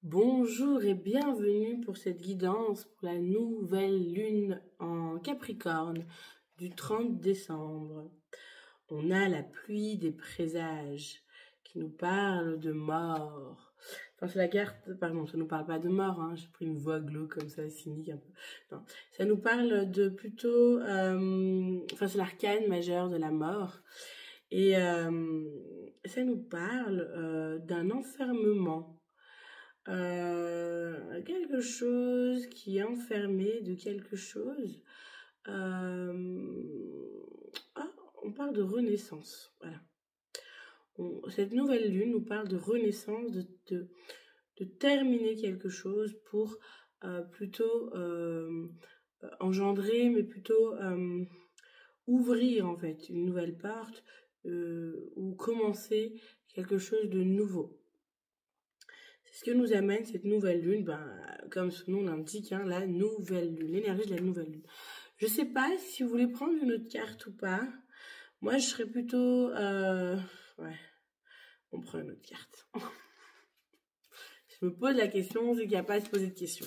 Bonjour et bienvenue pour cette guidance pour la nouvelle lune en Capricorne du 30 décembre. On a la pluie des présages qui nous parle de mort. Enfin, c'est la carte, pardon, ça nous parle pas de mort, hein, j'ai pris une voix glauque comme ça, cynique un peu. Non, ça nous parle de plutôt, enfin c'est l'arcane majeur de la mort. Et ça nous parle d'un enfermement. Quelque chose qui est enfermé de quelque chose. On parle de renaissance. Voilà. Cette nouvelle lune nous parle de renaissance, de terminer quelque chose pour plutôt engendrer, mais plutôt ouvrir en fait une nouvelle porte ou commencer quelque chose de nouveau. C'est ce que nous amène cette nouvelle lune, comme son nom l'indique, hein, la nouvelle lune, l'énergie de la nouvelle lune. Je sais pas si vous voulez prendre une autre carte ou pas. Moi, je serais plutôt... ouais, on prend une autre carte. Je me pose la question, c'est qu'il n'y a pas à se poser de questions.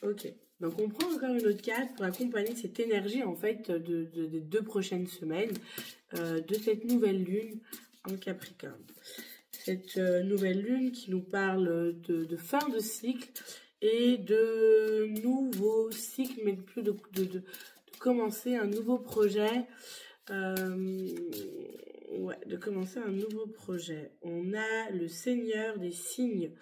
Ok, donc on prend encore une autre carte pour accompagner cette énergie, en fait, des 2 prochaines semaines de cette nouvelle lune en Capricorne. Cette nouvelle lune qui nous parle de fin de cycle et de nouveau cycle, mais plus de commencer un nouveau projet. Ouais, de commencer un nouveau projet. On a le Seigneur des signes.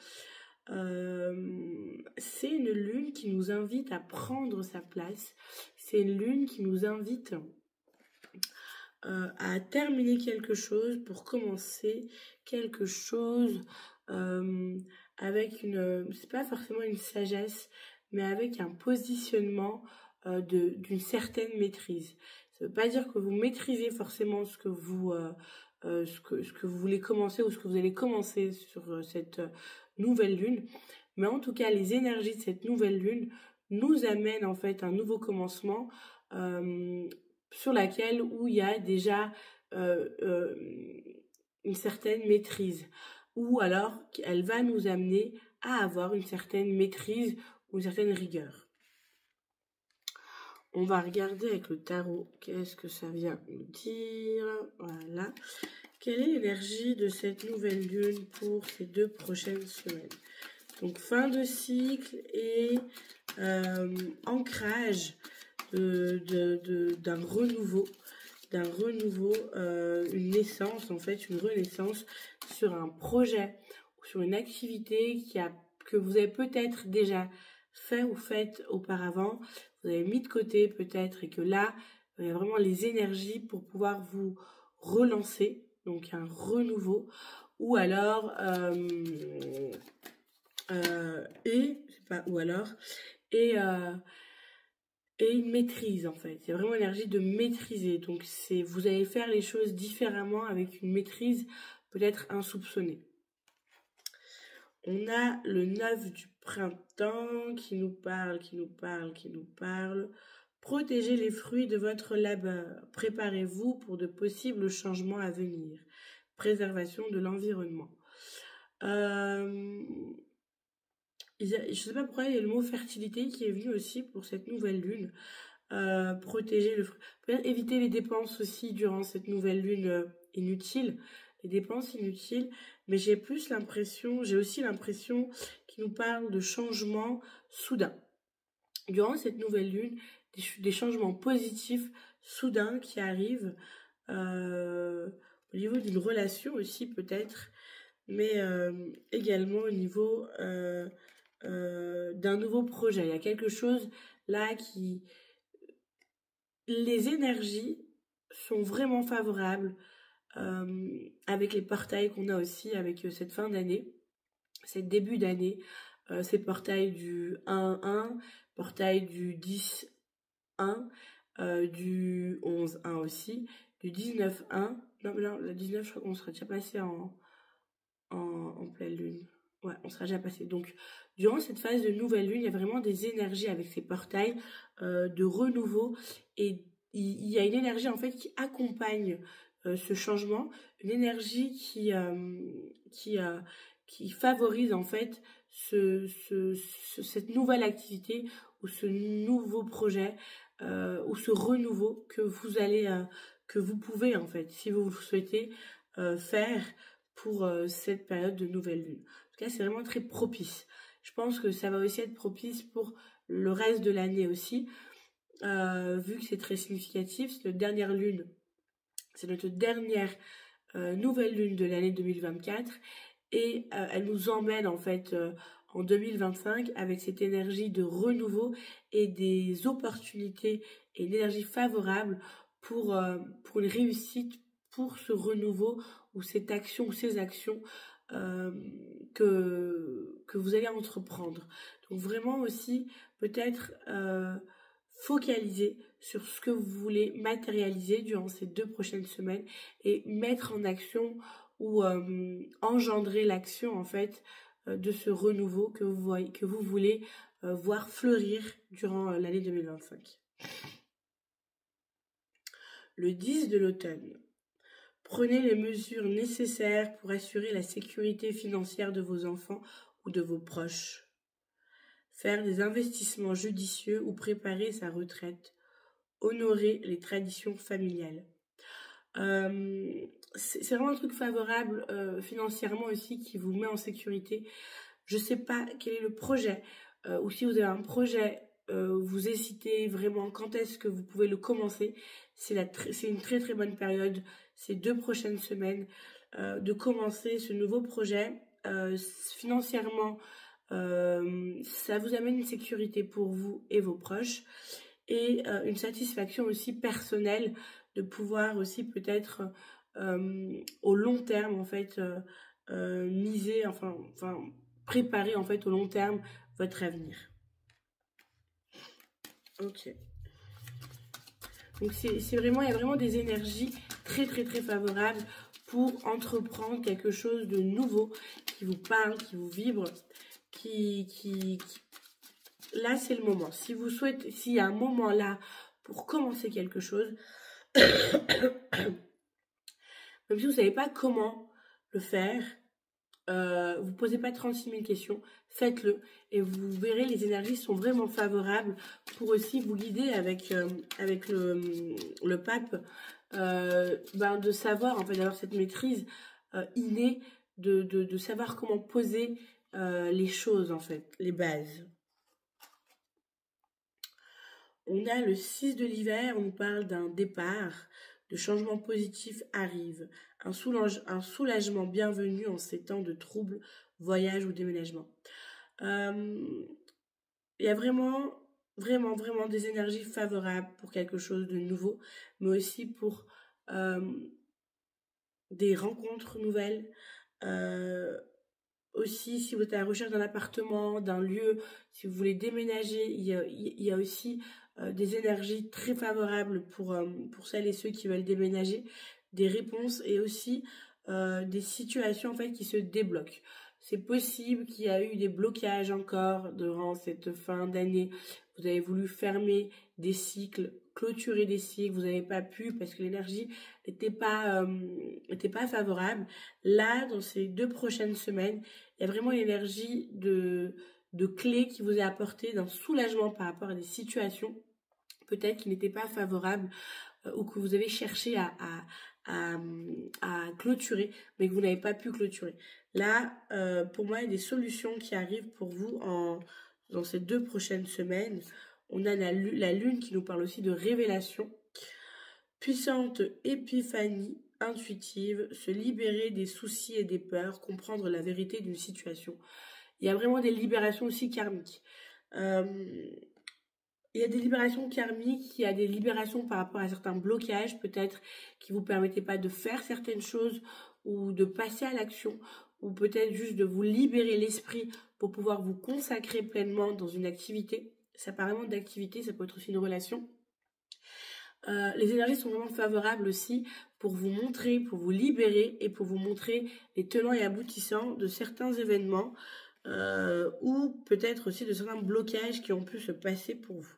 C'est une lune qui nous invite à prendre sa place. C'est une lune qui nous invite à terminer quelque chose pour commencer quelque chose avec c'est pas forcément une sagesse, mais avec un positionnement d'une certaine maîtrise. Ça veut pas dire que vous maîtrisez forcément ce que vous voulez commencer ou ce que vous allez commencer sur cette nouvelle lune, mais en tout cas les énergies de cette nouvelle lune nous amènent en fait un nouveau commencement sur laquelle où il y a déjà une certaine maîtrise, ou alors elle va nous amener à avoir une certaine maîtrise ou une certaine rigueur. On va regarder avec le tarot qu'est-ce que ça vient nous dire. Voilà. Quelle est l'énergie de cette nouvelle lune pour ces 2 prochaines semaines? Donc fin de cycle et ancrage d'un renouveau, une naissance en fait, une renaissance sur un projet, sur une activité que vous avez peut-être déjà fait ou faite auparavant, vous avez mis de côté peut-être et que là, il y a vraiment les énergies pour pouvoir vous relancer, donc un renouveau, ou alors et une maîtrise en fait. C'est vraiment l'énergie de maîtriser. Donc vous allez faire les choses différemment avec une maîtrise peut-être insoupçonnée. On a le 9 du printemps qui nous parle. Protégez les fruits de votre labeur. Préparez-vous pour de possibles changements à venir. Préservation de l'environnement. Je ne sais pas pourquoi il y a le mot fertilité qui est venu aussi pour cette nouvelle lune. Protéger le fruit. Peut-être éviter les dépenses aussi durant cette nouvelle lune inutile. Les dépenses inutiles. Mais j'ai aussi l'impression qu'il nous parle de changements soudains. Durant cette nouvelle lune, des changements positifs soudains qui arrivent au niveau d'une relation aussi peut-être, mais également au niveau d'un nouveau projet. Il y a quelque chose là qui... Les énergies sont vraiment favorables avec les portails qu'on a aussi avec cette fin d'année, cette début d'année, ces portails du 1-1, portail du 10-1, du 11-1 aussi, du 19-1. Non, mais non, le 19, je crois qu'on sera déjà passé en pleine lune. Ouais, on sera déjà passé. Donc, durant cette phase de nouvelle lune, il y a vraiment des énergies avec ces portails de renouveau. Et il y a une énergie, en fait, qui accompagne ce changement. Une énergie qui favorise, en fait, cette nouvelle activité ou ce nouveau projet ou ce renouveau que vous allez, que vous pouvez en fait, si vous le souhaitez, faire pour cette période de nouvelle lune. En tout cas, c'est vraiment très propice. Je pense que ça va aussi être propice pour le reste de l'année aussi, vu que c'est très significatif. C'est notre dernière lune, c'est notre dernière nouvelle lune de l'année 2024 et elle nous emmène en fait en 2025 avec cette énergie de renouveau et des opportunités et une énergie favorable pour une réussite, pour ce renouveau ou cette action ou ces actions que vous allez entreprendre. Donc vraiment aussi peut-être focaliser sur ce que vous voulez matérialiser durant ces 2 prochaines semaines et mettre en action ou engendrer l'action en fait de ce renouveau que vous voulez voir fleurir durant l'année 2025. Le 10 de l'automne. Prenez les mesures nécessaires pour assurer la sécurité financière de vos enfants ou de vos proches. Faire des investissements judicieux ou préparer sa retraite. Honorer les traditions familiales. C'est vraiment un truc favorable financièrement aussi qui vous met en sécurité. Je sais pas quel est le projet ou si vous avez un projet, vous hésitez vraiment quand est-ce que vous pouvez le commencer. C'est une très très bonne période, ces 2 prochaines semaines, de commencer ce nouveau projet. Financièrement, ça vous amène une sécurité pour vous et vos proches et une satisfaction aussi personnelle de pouvoir aussi peut-être au long terme en fait miser, enfin préparer en fait au long terme votre avenir. Ok. Donc c'est vraiment, il y a vraiment des énergies très très très favorables pour entreprendre quelque chose de nouveau qui vous parle, qui vous vibre, là c'est le moment. Si vous souhaitez, s'il y a un moment là pour commencer quelque chose, même si vous ne savez pas comment le faire, vous ne posez pas 36 000 questions, faites-le et vous verrez les énergies sont vraiment favorables pour aussi vous guider avec le pape, de savoir, en fait, d'avoir cette maîtrise innée de savoir comment poser les choses, en fait, les bases. On a le 6 de l'hiver, on nous parle d'un départ, de changements positifs arrivent, un soulagement bienvenu en ces temps de troubles, voyage ou déménagement. Il y a vraiment des énergies favorables pour quelque chose de nouveau, mais aussi pour des rencontres nouvelles. Aussi, si vous êtes à la recherche d'un appartement, d'un lieu, si vous voulez déménager, il y a aussi des énergies très favorables pour celles et ceux qui veulent déménager, des réponses et aussi des situations en fait qui se débloquent. C'est possible qu'il y a eu des blocages encore durant cette fin d'année. Vous avez voulu fermer des cycles, clôturer des cycles, vous n'avez pas pu parce que l'énergie n'était pas favorable. Là, dans ces 2 prochaines semaines, il y a vraiment une énergie de clé qui vous est apportée, d'un soulagement par rapport à des situations peut-être qui n'étaient pas favorables ou que vous avez cherché à clôturer, mais que vous n'avez pas pu clôturer. Là, pour moi, il y a des solutions qui arrivent pour vous dans ces 2 prochaines semaines. On a la lune qui nous parle aussi de révélation, puissante épiphanie intuitive, se libérer des soucis et des peurs, comprendre la vérité d'une situation. Il y a vraiment des libérations aussi karmiques. Il y a des libérations karmiques, il y a des libérations par rapport à certains blocages peut-être qui vous permettaient pas de faire certaines choses ou de passer à l'action ou peut-être juste de vous libérer l'esprit pour pouvoir vous consacrer pleinement dans une activité. Ça parle vraiment d'activité, ça peut être aussi une relation. Les énergies sont vraiment favorables aussi pour vous montrer, pour vous libérer et pour vous montrer les tenants et aboutissants de certains événements ou peut-être aussi de certains blocages qui ont pu se passer pour vous.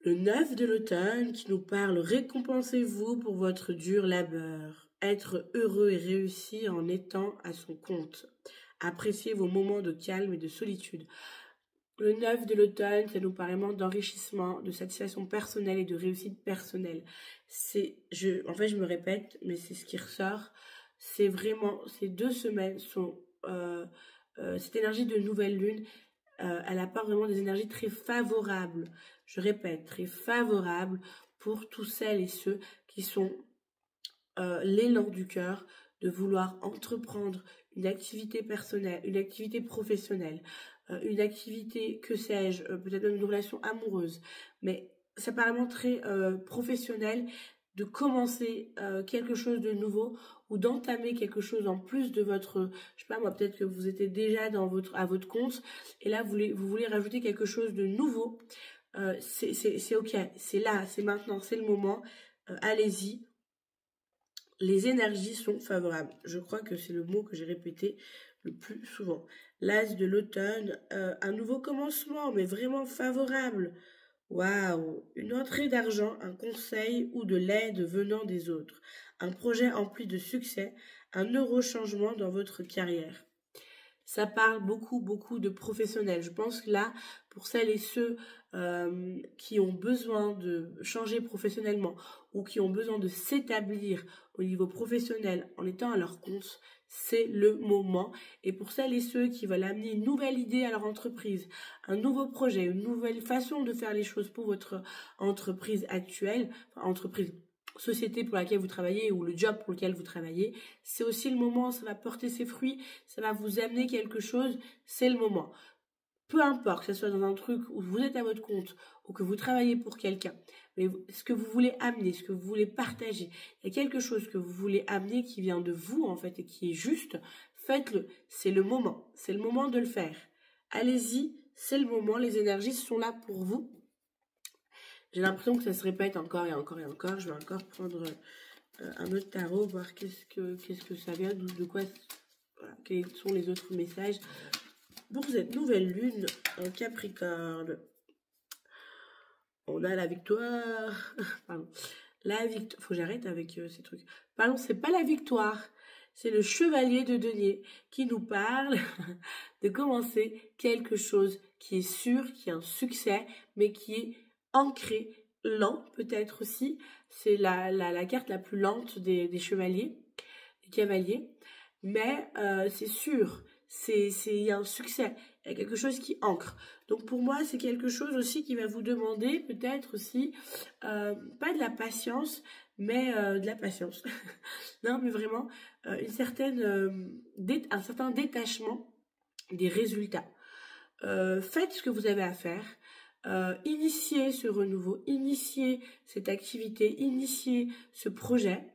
Le 9 de l'automne qui nous parle « Récompensez-vous pour votre dur labeur, être heureux et réussi en étant à son compte. Appréciez vos moments de calme et de solitude. Le 9 de l'automne, ça nous parle vraiment d'enrichissement, de satisfaction personnelle et de réussite personnelle. En fait, je me répète, mais c'est ce qui ressort. C'est vraiment, ces 2 semaines sont, cette énergie de nouvelle lune, elle apporte vraiment des énergies très favorables. Je répète, très favorables pour tous celles et ceux qui sont l'élan du cœur de vouloir entreprendre une activité personnelle, une activité professionnelle, une activité, que sais-je, peut-être même une relation amoureuse, mais c'est apparemment très professionnel de commencer quelque chose de nouveau ou d'entamer quelque chose en plus de votre, je sais pas moi, peut-être que vous étiez déjà à votre compte et là vous voulez rajouter quelque chose de nouveau. C'est ok, c'est là, c'est maintenant, c'est le moment, allez-y. Les énergies sont favorables. Je crois que c'est le mot que j'ai répété le plus souvent. L'as de l'automne, un nouveau commencement, mais vraiment favorable. Waouh! Une entrée d'argent, un conseil ou de l'aide venant des autres. Un projet empli de succès, un heureux changement dans votre carrière. Ça parle beaucoup, beaucoup de professionnels. Je pense que là, pour celles et ceux qui ont besoin de changer professionnellement ou qui ont besoin de s'établir au niveau professionnel en étant à leur compte, c'est le moment. Et pour celles et ceux qui veulent amener une nouvelle idée à leur entreprise, un nouveau projet, une nouvelle façon de faire les choses pour votre entreprise actuelle, société pour laquelle vous travaillez ou le job pour lequel vous travaillez, c'est aussi le moment, ça va porter ses fruits, ça va vous amener quelque chose, c'est le moment. Peu importe que ce soit dans un truc où vous êtes à votre compte ou que vous travaillez pour quelqu'un, mais ce que vous voulez amener, ce que vous voulez partager, il y a quelque chose que vous voulez amener qui vient de vous en fait et qui est juste, faites-le, c'est le moment de le faire. Allez-y, c'est le moment, les énergies sont là pour vous. J'ai l'impression que ça se répète encore et encore et encore. Je vais encore prendre un autre tarot, voir qu'est-ce que ça vient, de quoi, voilà, quels sont les autres messages pour cette nouvelle lune en Capricorne. On a la victoire. Pardon. La victoire. Faut que j'arrête avec ces trucs. Pardon, c'est pas la victoire. C'est le chevalier de denier qui nous parle de commencer quelque chose qui est sûr, qui est un succès, mais qui est ancré, lent peut-être aussi. C'est la carte la plus lente des chevaliers, des cavaliers. Mais c'est sûr, il y a un succès, il y a quelque chose qui ancre. Donc pour moi, c'est quelque chose aussi qui va vous demander peut-être aussi, pas de la patience, mais de la patience. Non, mais vraiment, un certain détachement des résultats. Faites ce que vous avez à faire. Initiez ce renouveau, initiez cette activité, initiez ce projet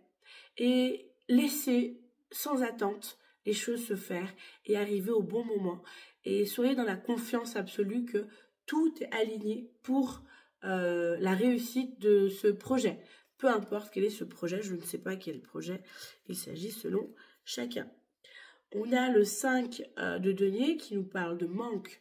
et laissez sans attente les choses se faire et arriver au bon moment. Et soyez dans la confiance absolue que tout est aligné pour la réussite de ce projet. Peu importe quel est ce projet, je ne sais pas quel projet il s'agit selon chacun. On a le 5 de denier qui nous parle de manque.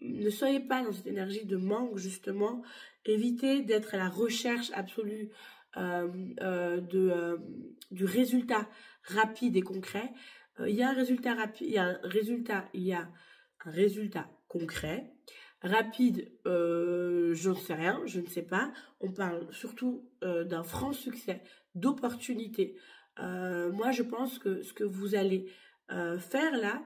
Ne soyez pas dans cette énergie de manque, justement. Évitez d'être à la recherche absolue du résultat rapide et concret. Il y a un résultat rapide, il y a un résultat concret. Rapide, je ne sais rien, je ne sais pas. On parle surtout d'un franc succès, d'opportunité. Moi, je pense que ce que vous allez faire là,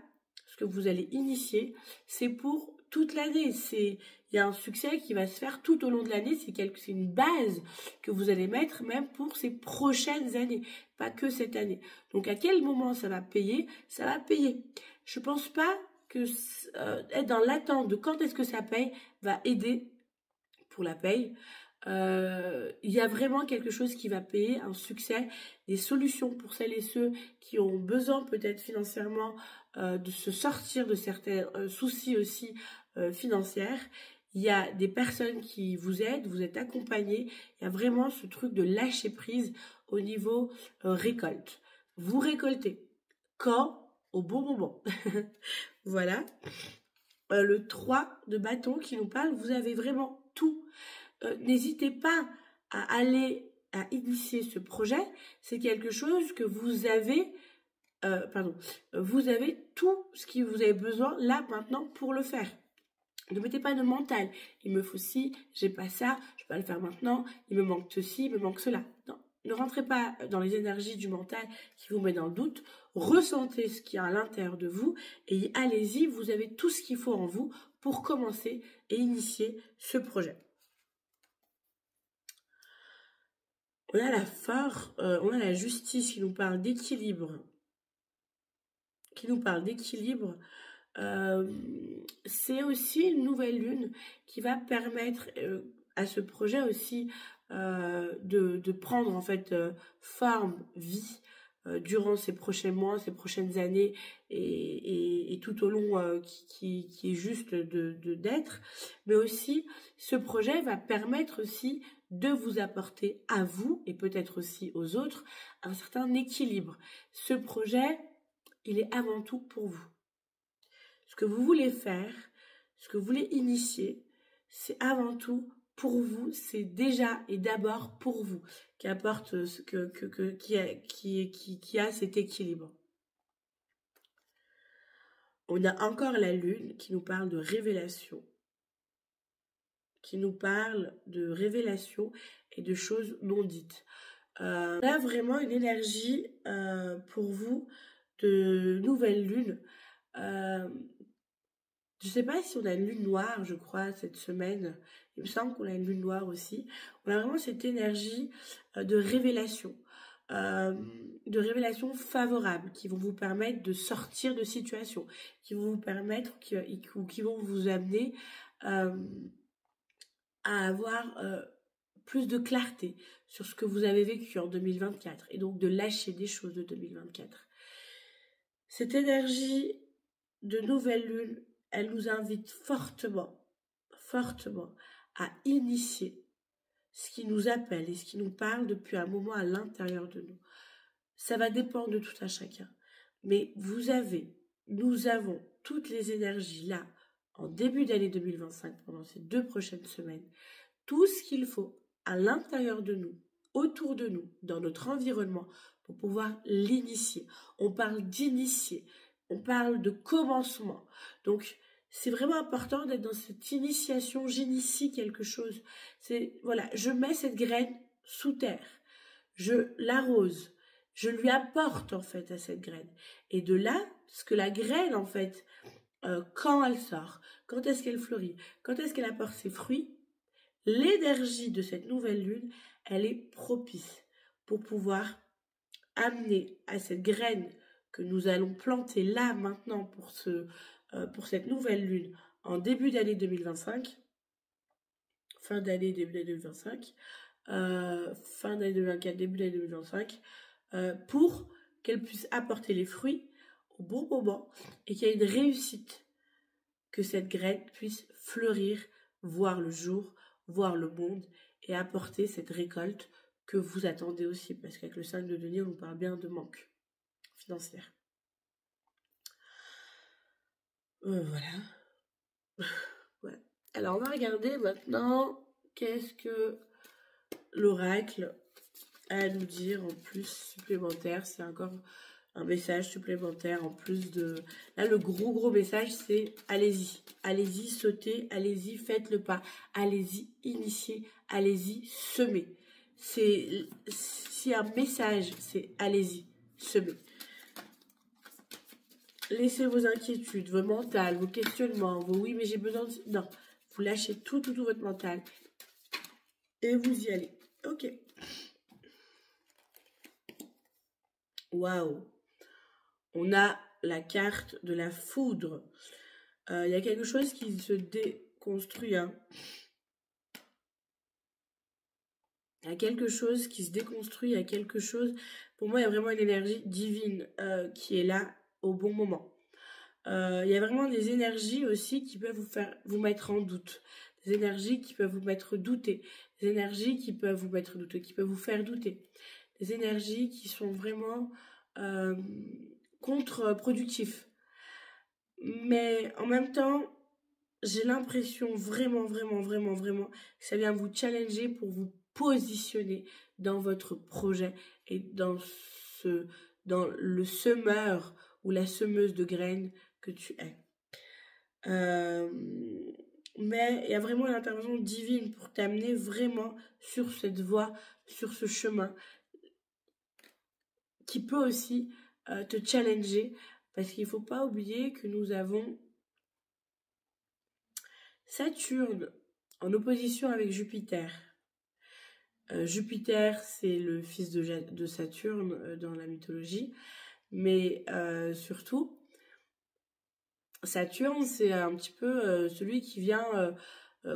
ce que vous allez initier, c'est pour toute l'année. Il y a un succès qui va se faire tout au long de l'année. C'est une base que vous allez mettre même pour ces prochaines années, pas que cette année. Donc à quel moment ça va payer? Ça va payer. Je pense pas que être dans l'attente de quand est-ce que ça paye va aider pour la paye. Il y a vraiment quelque chose qui va payer, un succès, des solutions pour celles et ceux qui ont besoin peut-être financièrement de se sortir de certains soucis aussi financiers. Il y a des personnes qui vous aident, vous êtes accompagnés. Il y a vraiment ce truc de lâcher prise au niveau récolte. Vous récoltez quand? Au bon moment. Voilà. Le 3 de bâton qui nous parle, vous avez vraiment tout. N'hésitez pas à aller à initier ce projet, c'est quelque chose que vous avez, vous avez tout ce que vous avez besoin là maintenant pour le faire. Ne mettez pas de mental. Il me faut ci, j'ai pas ça, je peux pas le faire maintenant, il me manque ceci, il me manque cela. Non, ne rentrez pas dans les énergies du mental qui vous met dans le doute. Ressentez ce qu'il y a à l'intérieur de vous et allez-y, vous avez tout ce qu'il faut en vous pour commencer et initier ce projet. On a on a la justice qui nous parle d'équilibre. C'est aussi une nouvelle lune qui va permettre à ce projet aussi de prendre en fait forme, vie durant ces prochains mois, ces prochaines années et tout au long qui est juste d'être. Mais aussi, ce projet va permettre aussi de vous apporter à vous et peut-être aussi aux autres un certain équilibre. Ce projet, il est avant tout pour vous. Ce que vous voulez faire, ce que vous voulez initier, c'est avant tout pour vous, c'est déjà et d'abord pour vous qui apporte qui a cet équilibre. On a encore la lune qui nous parle de révélation, et de choses non dites. On a vraiment une énergie pour vous de nouvelle lune. Je ne sais pas si on a une lune noire, je crois, cette semaine. Il me semble qu'on a une lune noire aussi. On a vraiment cette énergie de révélation favorables qui vont vous permettre de sortir de situations, qui vont vous permettre, qui vont vous amener à avoir plus de clarté sur ce que vous avez vécu en 2024 et donc de lâcher des choses de 2024. Cette énergie de nouvelle lune, elle nous invite fortement à initier ce qui nous appelle et ce qui nous parle depuis un moment à l'intérieur de nous. Ça va dépendre de tout un chacun. Mais nous avons toutes les énergies là, en début d'année 2025, pendant ces 2 prochaines semaines, tout ce qu'il faut à l'intérieur de nous, autour de nous, dans notre environnement, pour pouvoir l'initier. On parle d'initier. On parle de commencement. Donc, c'est vraiment important d'être dans cette initiation. J'initie quelque chose. Voilà, je mets cette graine sous terre. Je l'arrose. Je lui apporte, en fait, à cette graine. Et de là, ce que la graine, en fait, quand elle sort, quand est-ce qu'elle fleurit, quand est-ce qu'elle apporte ses fruits, l'énergie de cette nouvelle lune, elle est propice pour pouvoir amener à cette graine que nous allons planter là maintenant pour cette nouvelle lune en début d'année 2025, fin d'année, début d'année 2025, fin d'année 2024, début d'année 2025, pour qu'elle puisse apporter les fruits au bon moment et qu'il y ait une réussite, que cette graine puisse fleurir, voir le jour, voir le monde et apporter cette récolte que vous attendez aussi, parce qu'avec le 5 de denier, on nous parle bien de manque financière. Voilà. Ouais. Alors, on va regarder maintenant qu'est-ce que l'oracle a à nous dire en plus supplémentaire. C'est encore un message supplémentaire en plus de... Là, le gros message, c'est allez-y. Allez-y, sautez, allez-y, faites le pas. Allez-y, initiez, allez-y, semez. Si un message, c'est allez-y, semez. Laissez vos inquiétudes, vos mentales, vos questionnements, vos oui, mais j'ai besoin de... Non, vous lâchez tout votre mental. Et vous y allez. Ok. Waouh. On a la carte de la foudre. Il y a quelque chose qui se déconstruit. Hein. Il y a quelque chose qui se déconstruit. Il y a quelque chose... Pour moi, il y a vraiment une énergie divine qui est là au bon moment. Il y a vraiment des énergies aussi qui peuvent vous mettre en doute. Des énergies qui peuvent vous mettre douter. Des énergies qui peuvent vous mettre douter, qui peuvent vous faire douter. Des énergies qui sont vraiment contre-productifs. Mais en même temps, j'ai l'impression vraiment que ça vient vous challenger pour vous positionner dans votre projet et dans le semeur ou la semeuse de graines que tu es. Mais il y a vraiment une intervention divine pour t'amener vraiment sur cette voie, sur ce chemin, qui peut aussi te challenger, parce qu'il ne faut pas oublier que nous avons Saturne en opposition avec Jupiter. Jupiter, c'est le fils de Saturne dans la mythologie, mais surtout, Saturne, c'est un petit peu celui qui vient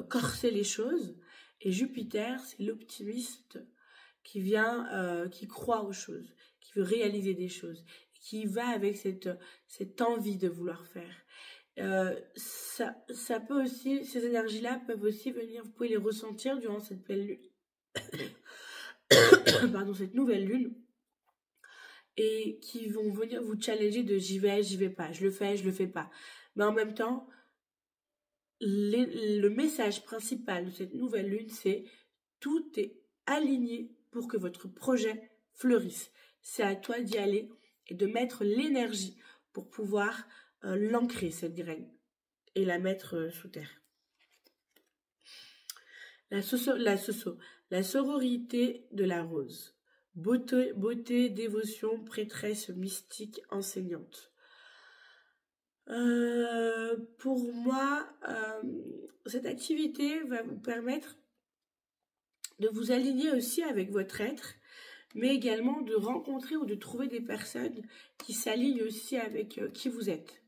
corser les choses, et Jupiter, c'est l'optimiste qui vient, qui croit aux choses, qui veut réaliser des choses, qui va avec cette envie de vouloir faire. Ça peut aussi, ces énergies-là peuvent aussi venir, vous pouvez les ressentir durant cette pleine lune, pardon, cette nouvelle lune, et qui vont venir vous challenger de j'y vais pas, je le fais pas. Mais en même temps, le message principal de cette nouvelle lune, c'est tout est aligné pour que votre projet fleurisse. C'est à toi d'y aller et de mettre l'énergie pour pouvoir l'ancrer, cette graine, et la mettre sous terre. La sororité de la rose. Beauté, dévotion, prêtresse mystique, enseignante. Pour moi, cette activité va vous permettre de vous aligner aussi avec votre être, mais également de rencontrer ou de trouver des personnes qui s'alignent aussi avec qui vous êtes.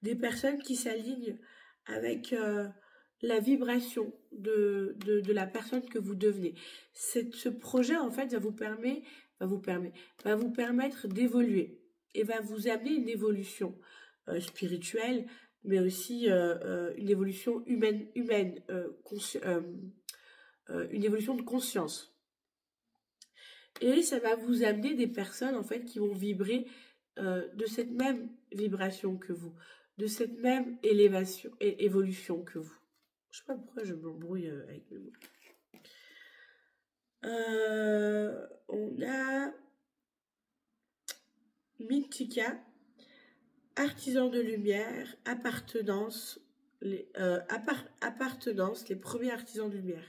Des personnes qui s'alignent avec la vibration de la personne que vous devenez. Ce projet, en fait, va vous permettre d'évoluer et va vous amener une évolution spirituelle, mais aussi une évolution humaine, une évolution de conscience. Et ça va vous amener des personnes, en fait, qui vont vibrer de cette même vibration que vous, de cette même élévation et évolution que vous. Je sais pas pourquoi je m'embrouille avec mes mots. On a Mythica, artisan de lumière, appartenance, les premiers artisans de lumière.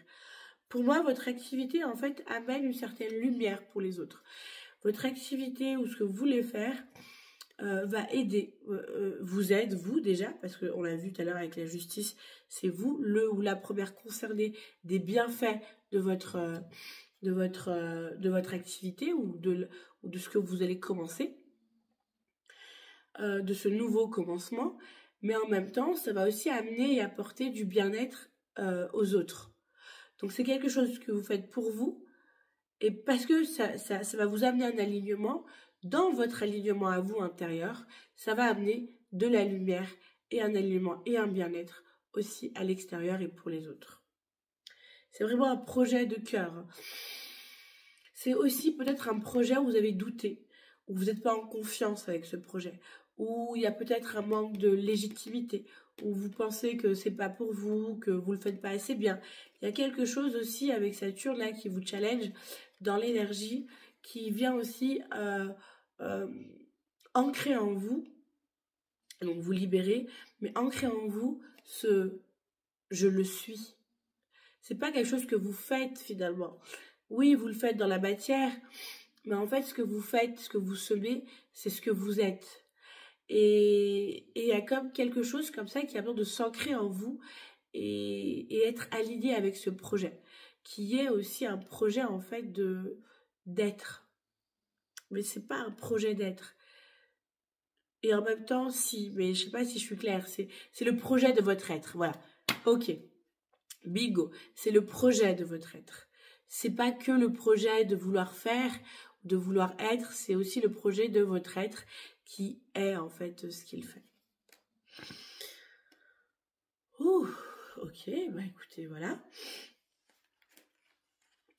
Pour moi, votre activité, en fait, amène une certaine lumière pour les autres. Votre activité ou ce que vous voulez faire va aider, vous aide, vous déjà, parce qu'on l'a vu tout à l'heure avec la justice, c'est vous, le ou la première concernée des bienfaits de votre activité ou de ce que vous allez commencer, de ce nouveau commencement, mais en même temps, ça va aussi amener et apporter du bien-être aux autres. Donc c'est quelque chose que vous faites pour vous, et parce que ça va vous amener un alignement. Dans votre alignement à vous intérieur, ça va amener de la lumière et un alignement et un bien-être aussi à l'extérieur et pour les autres. C'est vraiment un projet de cœur. C'est aussi peut-être un projet où vous avez douté, où vous n'êtes pas en confiance avec ce projet, où il y a peut-être un manque de légitimité, où vous pensez que c'est pas pour vous, que vous le faites pas assez bien. Il y a quelque chose aussi avec Saturne là qui vous challenge dans l'énergie, qui vient aussi ancrer en vous, donc vous libérer, mais ancrer en vous ce je le suis. C'est pas quelque chose que vous faites finalement. Oui, vous le faites dans la matière, mais en fait, ce que vous faites, ce que vous semez, c'est ce que vous êtes. Et il y a comme quelque chose comme ça qui a besoin de s'ancrer en vous et être aligné avec ce projet, qui est aussi un projet en fait d'être. Mais c'est pas un projet d'être. Et en même temps, si, mais je sais pas si je suis claire, c'est le projet de votre être, voilà. Ok, bingo, c'est le projet de votre être. C'est pas que le projet de vouloir faire, de vouloir être, c'est aussi le projet de votre être qui est en fait ce qu'il fait. Ouh, ok, bah écoutez, voilà.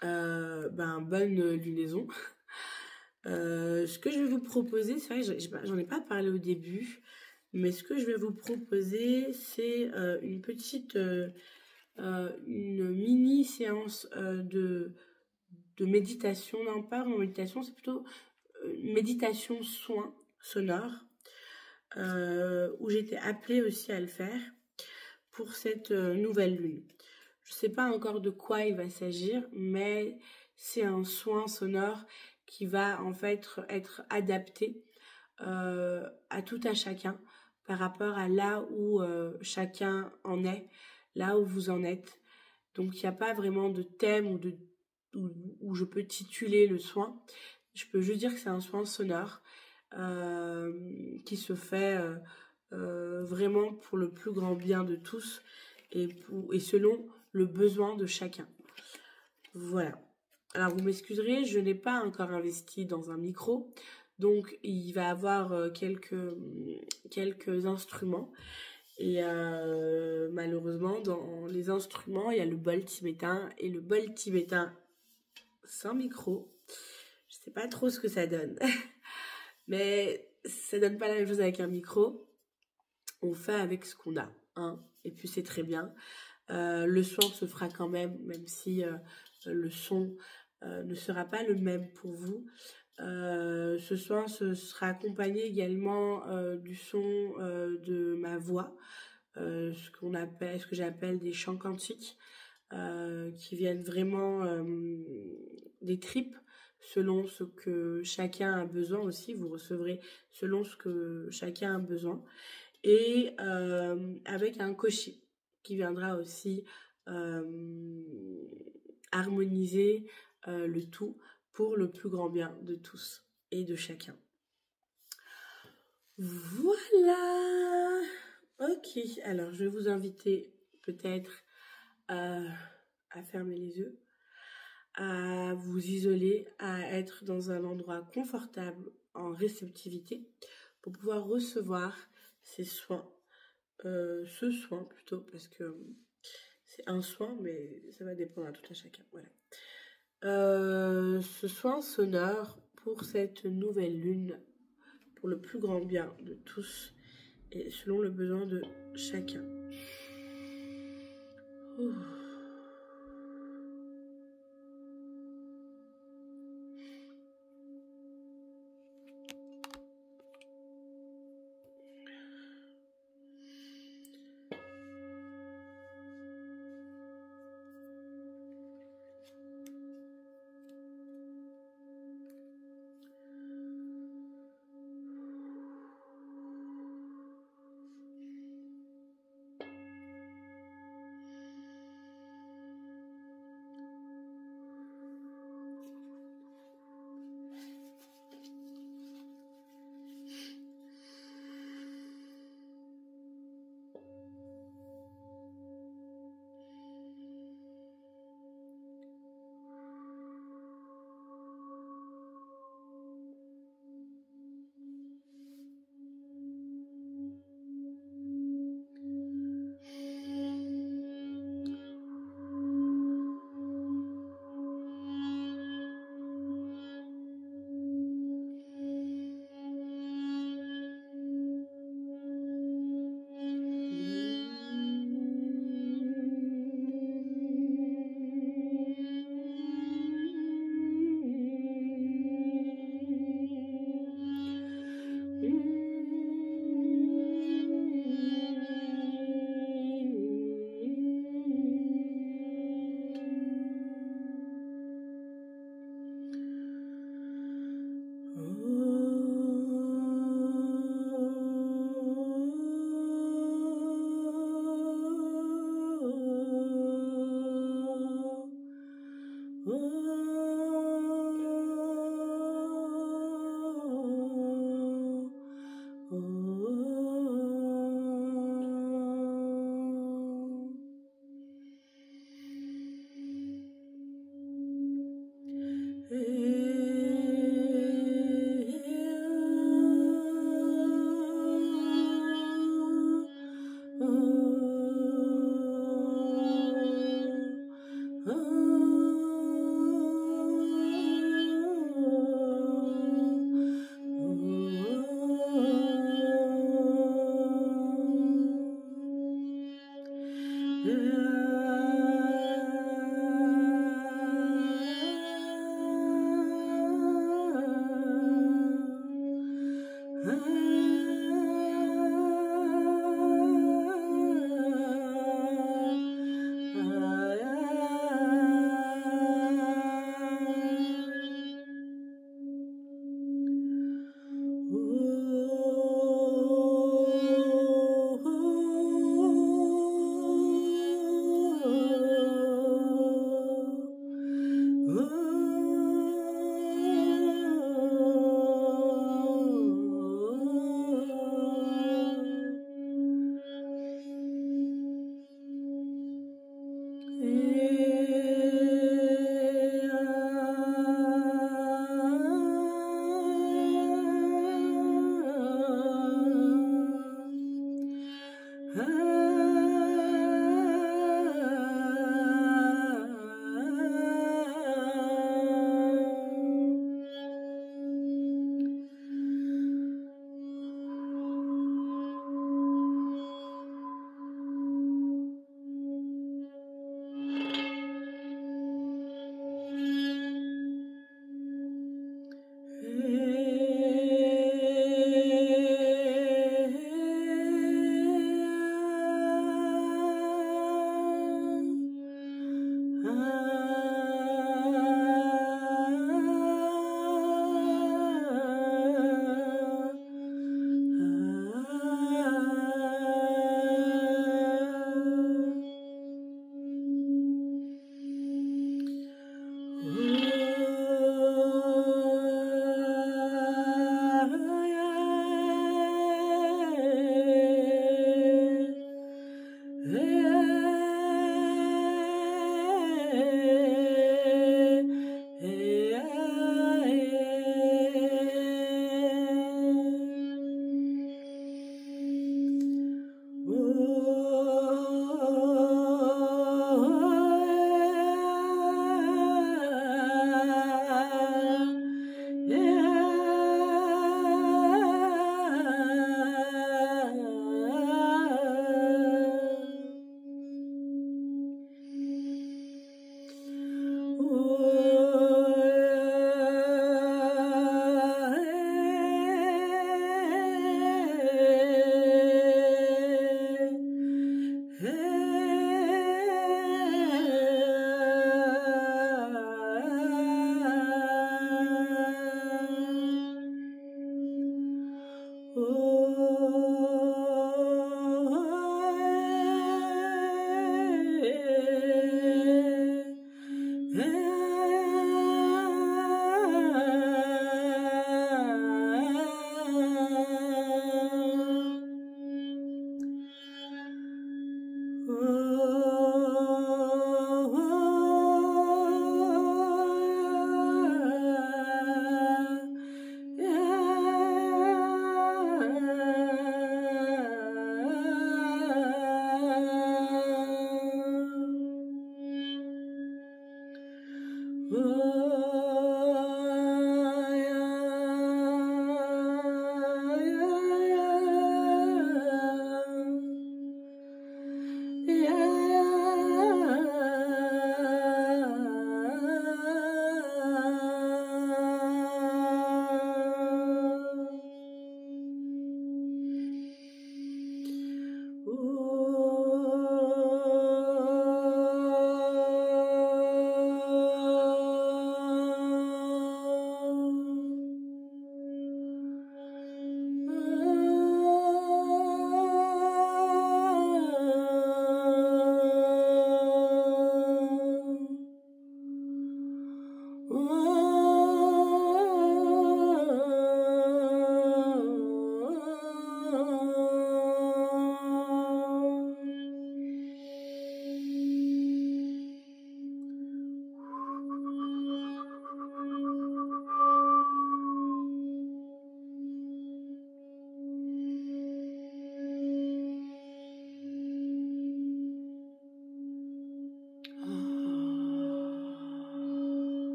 Bonne lunaison. Ce que je vais vous proposer, c'est vrai que j'en ai pas parlé au début, mais ce que je vais vous proposer, c'est une petite, une mini séance de méditation, non pas en méditation, c'est plutôt méditation soin sonore, où j'étais appelée aussi à le faire pour cette nouvelle lune. Je ne sais pas encore de quoi il va s'agir, mais c'est un soin sonore qui va en fait être adapté à tout à chacun par rapport à là où chacun en est, là où vous en êtes. Donc il n'y a pas vraiment de thème où je peux tituler le soin. Je peux juste dire que c'est un soin sonore qui se fait vraiment pour le plus grand bien de tous et selon le besoin de chacun. Voilà. Alors vous m'excuserez, je n'ai pas encore investi dans un micro, donc il va avoir quelques instruments. Et malheureusement, dans les instruments, il y a le bol tibétain. Et le bol tibétain sans micro, je sais pas trop ce que ça donne. Mais ça donne pas la même chose avec un micro. On fait avec ce qu'on a, hein. Et puis c'est très bien. Le son se fera quand même si le son ne sera pas le même pour vous. Ce soir, ce sera accompagné également du son de ma voix, ce que j'appelle des chants quantiques, qui viennent vraiment des tripes, selon ce que chacun a besoin aussi. Vous recevrez selon ce que chacun a besoin. Et avec un cocher qui viendra aussi harmoniser le tout pour le plus grand bien de tous et de chacun. Voilà. Ok, alors je vais vous inviter peut-être à fermer les yeux, à vous isoler, à être dans un endroit confortable, en réceptivité, pour pouvoir recevoir ces soins. Ce soin plutôt, parce que c'est un soin, mais ça va dépendre à tout à chacun. Voilà. Ce soin sonore pour cette nouvelle lune, pour le plus grand bien de tous et selon le besoin de chacun. Ouh.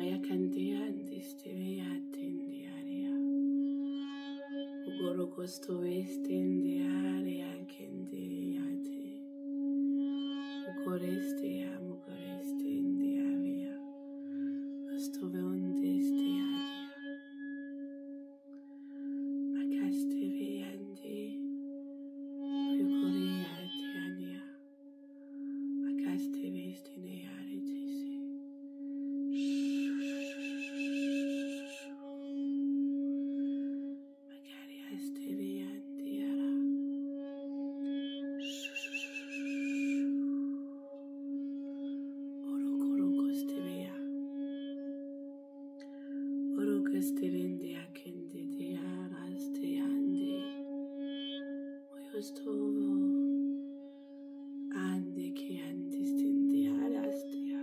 Maya kante antes te veate en de área. Ugoro costo este en de área kende ate. Ugoreste en de área. Costo veonde este área. Makaste veande. Ugoreate ania. Makaste veste ne arete se. Orokastevende akende de araste ande. Oyostovo ande ke andistende arastea.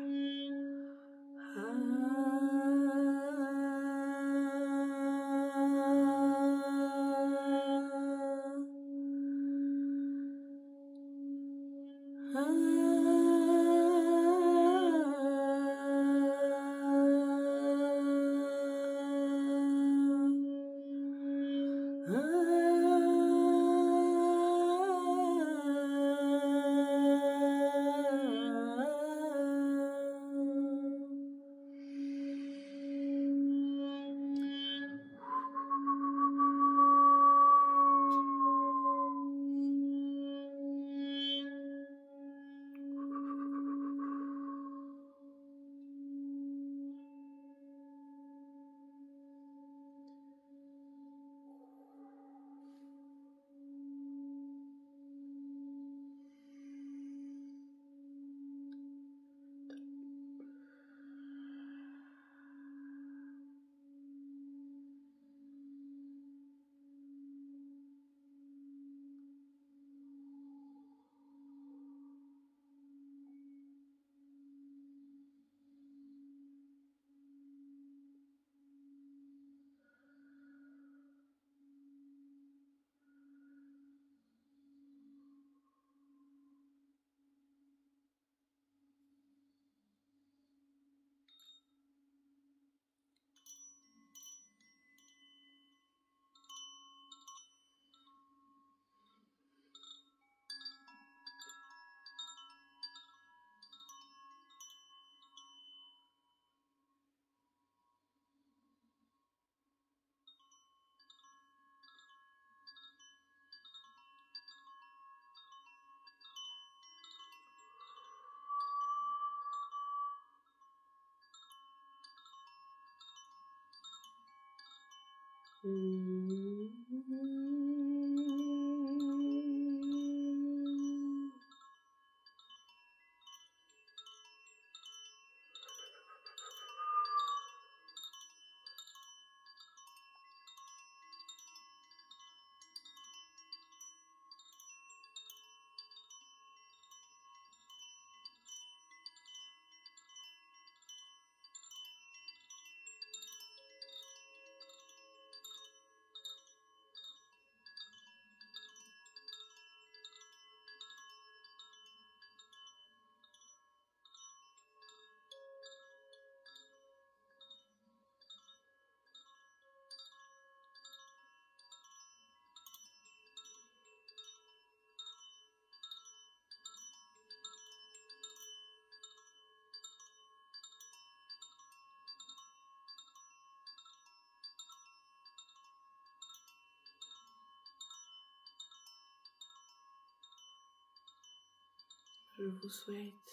Je vous souhaite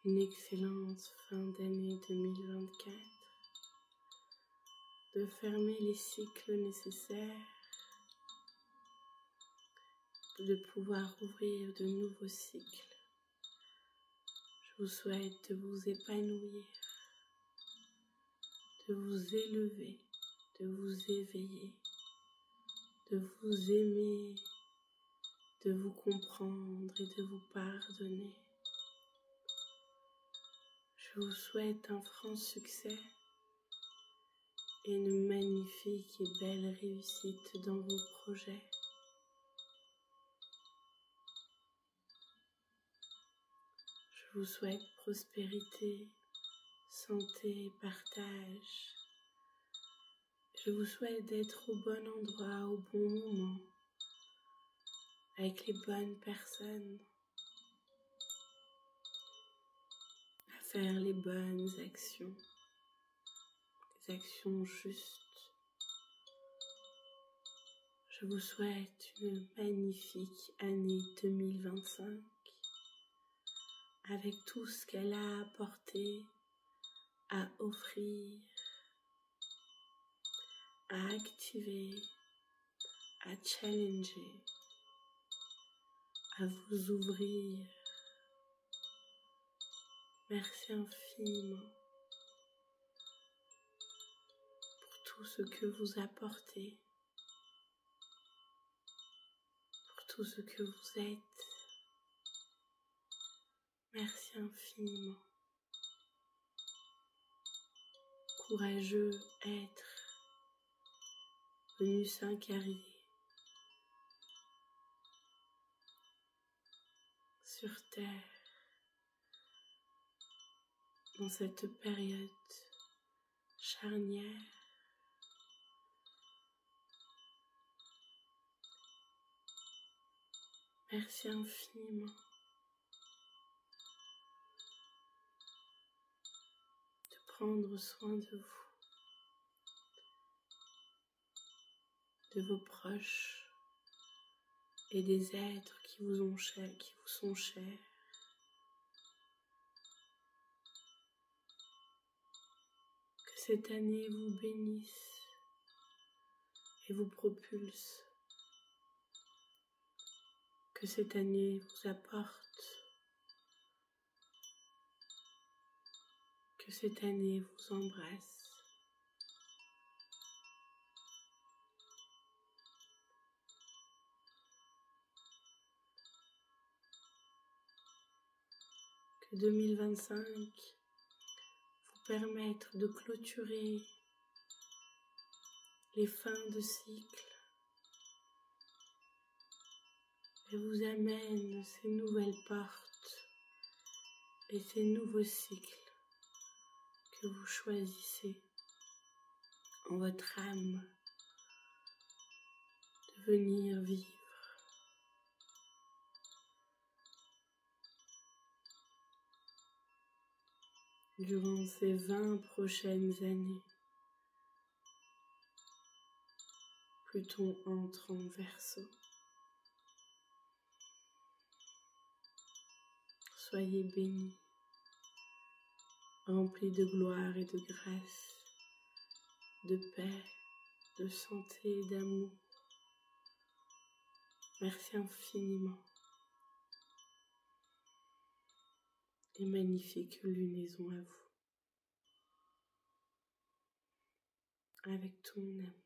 une excellente fin d'année 2024, de fermer les cycles nécessaires, de pouvoir ouvrir de nouveaux cycles. Je vous souhaite de vous épanouir, de vous élever, de vous éveiller, de vous aimer, de vous comprendre et de vous pardonner. Je vous souhaite un franc succès et une magnifique et belle réussite dans vos projets. Je vous souhaite prospérité, santé, partage. Je vous souhaite d'être au bon endroit, au bon moment, avec les bonnes personnes, à faire les bonnes actions, les actions justes. Je vous souhaite une magnifique année 2025 avec tout ce qu'elle a apporté, à offrir, à activer, à challenger, à vous ouvrir. Merci infiniment pour tout ce que vous apportez, pour tout ce que vous êtes. Merci infiniment. Courageux être venu s'incarner sur Terre dans cette période charnière. Merci infiniment de prendre soin de vous, de vos proches et des êtres qui vous sont chers. Que cette année vous bénisse et vous propulse. Que cette année vous apporte. Que cette année vous embrasse. Que 2025 vous permette de clôturer les fins de cycle et vous amène ces nouvelles portes et ces nouveaux cycles que vous choisissez en votre âme de venir vivre. Durant ces 20 prochaines années, Pluton entre en Verseau. Soyez bénis, remplis de gloire et de grâce, de paix, de santé et d'amour. Merci infiniment. Et magnifique lunaison à vous. Avec tout mon amour.